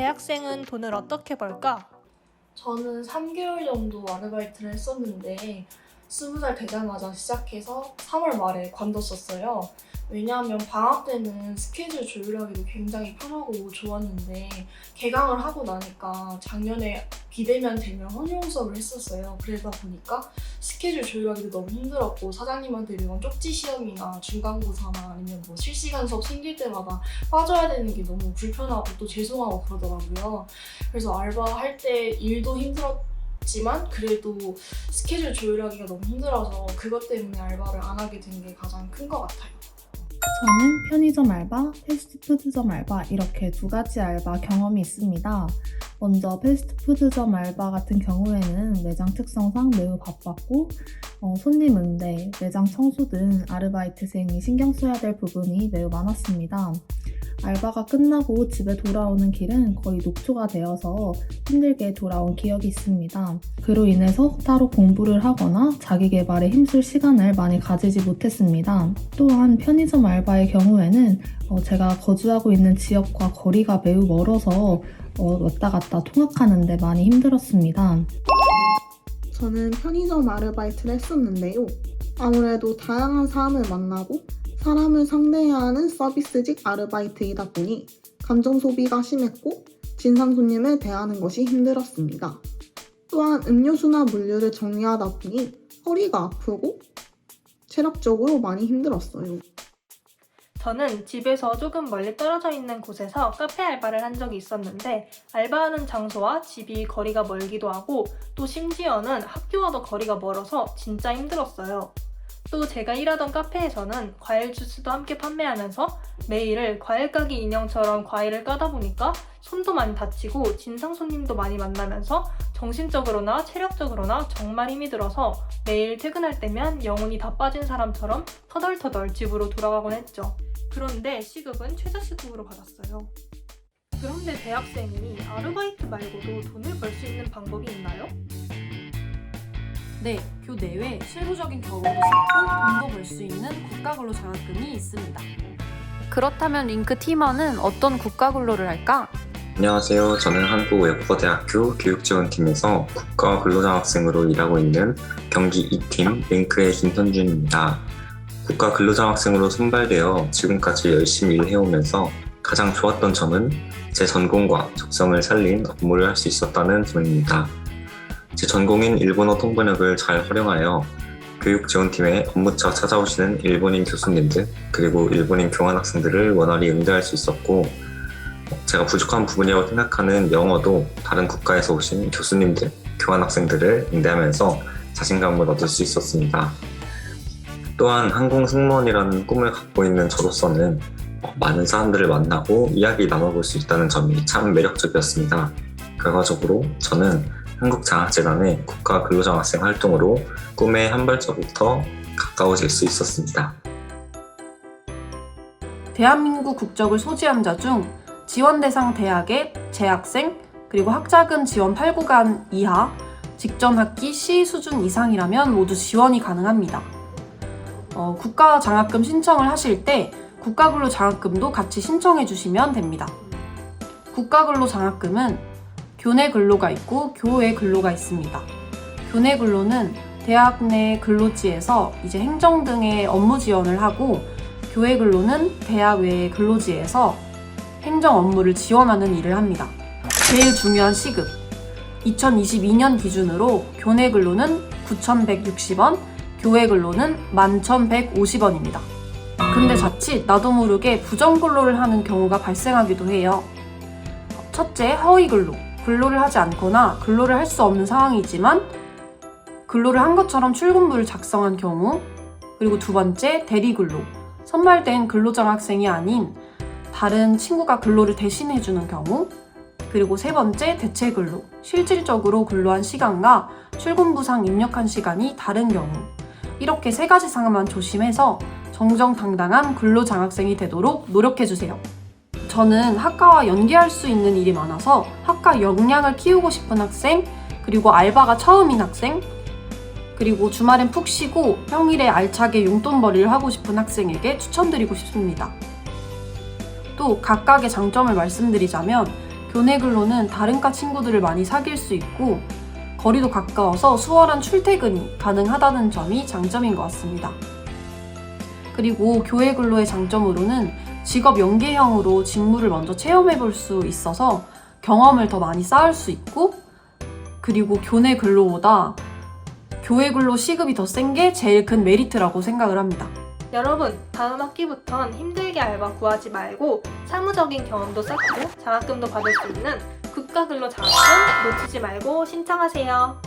대학생은 돈을 어떻게 벌까? 저는 3개월 정도 아르바이트를 했었는데 20살 되자마자 시작해서 3월 말에 관뒀었어요. 왜냐하면 방학 때는 스케줄 조율하기도 굉장히 편하고 좋았는데 개강을 하고 나니까 작년에 비대면 되면 혼용 수업을 했었어요. 그러다 보니까 스케줄 조율하기도 너무 힘들었고 사장님한테 매번 쪽지 시험이나 중간고사나 아니면 뭐 실시간 수업 생길 때마다 빠져야 되는 게 너무 불편하고 또 죄송하고 그러더라고요. 그래서 알바할 때 일도 힘들었지만 그래도 스케줄 조율하기가 너무 힘들어서 그것 때문에 알바를 안 하게 된 게 가장 큰 것 같아요. 저는 편의점 알바, 패스트푸드점 알바 이렇게 두 가지 알바 경험이 있습니다. 먼저 패스트푸드점 알바 같은 경우에는 매장 특성상 매우 바빴고 손님 응대, 매장 청소 등 아르바이트생이 신경 써야 될 부분이 매우 많았습니다. 알바가 끝나고 집에 돌아오는 길은 거의 녹초가 되어서 힘들게 돌아온 기억이 있습니다. 그로 인해서 따로 공부를 하거나 자기 개발에 힘쓸 시간을 많이 가지지 못했습니다. 또한 편의점 알바의 경우에는 제가 거주하고 있는 지역과 거리가 매우 멀어서 왔다 갔다 통학하는 데 많이 힘들었습니다. 저는 편의점 아르바이트를 했었는데요. 아무래도 다양한 사람을 만나고 사람을 상대해야 하는 서비스직 아르바이트이다 보니 감정 소비가 심했고 진상 손님을 대하는 것이 힘들었습니다. 또한 음료수나 물류를 정리하다 보니 허리가 아프고 체력적으로 많이 힘들었어요. 저는 집에서 조금 멀리 떨어져 있는 곳에서 카페 알바를 한 적이 있었는데 알바하는 장소와 집이 거리가 멀기도 하고 또 심지어는 학교와도 거리가 멀어서 진짜 힘들었어요. 또 제가 일하던 카페에서는 과일 주스도 함께 판매하면서 매일을 과일 까기 인형처럼 과일을 까다 보니까 손도 많이 다치고 진상 손님도 많이 만나면서 정신적으로나 체력적으로나 정말 힘이 들어서 매일 퇴근할 때면 영혼이 다 빠진 사람처럼 터덜터덜 집으로 돌아가곤 했죠. 그런데 시급은 최저시급으로 받았어요. 그런데 대학생이 아르바이트 말고도 돈을 벌 수 있는 방법이 있나요? 네, 교내외 실무적인 경험도 쌓고 돈도 벌 수 있는 국가근로장학금이 있습니다. 그렇다면 링크 팀원은 어떤 국가근로를 할까? 안녕하세요. 저는 한국외국어대학교 교육지원팀에서 국가근로장학생으로 일하고 있는 경기 2팀 링크의 김현준입니다. 국가근로장학생으로 선발되어 지금까지 열심히 일해오면서 가장 좋았던 점은 제 전공과 적성을 살린 업무를 할 수 있었다는 점입니다. 제 전공인 일본어 통번역을 잘 활용하여 교육지원팀에 업무차 찾아오시는 일본인 교수님들 그리고 일본인 교환학생들을 원활히 응대할 수 있었고 제가 부족한 부분이라고 생각하는 영어도 다른 국가에서 오신 교수님들, 교환학생들을 응대하면서 자신감을 얻을 수 있었습니다. 또한 항공승무원이라는 꿈을 갖고 있는 저로서는 많은 사람들을 만나고 이야기 나눠볼 수 있다는 점이 참 매력적이었습니다. 결과적으로 저는 한국장학재단의 국가근로장학생 활동으로 꿈의 한 발자국부터 가까워질 수 있었습니다. 대한민국 국적을 소지한 자 중 지원 대상 대학의 재학생 그리고 학자금 지원 8구간 이하 직전 학기 C 수준 이상이라면 모두 지원이 가능합니다. 국가장학금 신청을 하실 때 국가근로장학금도 같이 신청해 주시면 됩니다. 국가근로장학금은 교내 근로가 있고 교외 근로가 있습니다. 교내 근로는 대학 내 근로지에서 이제 행정 등의 업무 지원을 하고 교외 근로는 대학 외의 근로지에서 행정 업무를 지원하는 일을 합니다. 제일 중요한 시급 2022년 기준으로 교내 근로는 9,160원, 교외 근로는 11,150원입니다. 근데 자칫 나도 모르게 부정 근로를 하는 경우가 발생하기도 해요. 첫째, 허위 근로. 근로를 하지 않거나 근로를 할 수 없는 상황이지만 근로를 한 것처럼 출근부를 작성한 경우, 그리고 두 번째, 대리 근로. 선발된 근로장학생이 아닌 다른 친구가 근로를 대신해주는 경우, 그리고 세 번째, 대체 근로. 실질적으로 근로한 시간과 출근부상 입력한 시간이 다른 경우. 이렇게 세 가지 상황만 조심해서 정정당당한 근로장학생이 되도록 노력해주세요. 저는 학과와 연계할 수 있는 일이 많아서 학과 역량을 키우고 싶은 학생, 그리고 알바가 처음인 학생, 그리고 주말엔 푹 쉬고 평일에 알차게 용돈벌이를 하고 싶은 학생에게 추천드리고 싶습니다. 또 각각의 장점을 말씀드리자면 교내 근로는 다른 과 친구들을 많이 사귈 수 있고 거리도 가까워서 수월한 출퇴근이 가능하다는 점이 장점인 것 같습니다. 그리고 교외 근로의 장점으로는 직업 연계형으로 직무를 먼저 체험해 볼 수 있어서 경험을 더 많이 쌓을 수 있고, 그리고 교내 근로보다 교외 근로 시급이 더 센 게 제일 큰 메리트라고 생각을 합니다. 여러분, 다음 학기부턴 힘들게 알바 구하지 말고 사무적인 경험도 쌓고 장학금도 받을 수 있는 국가근로 장학금 놓치지 말고 신청하세요.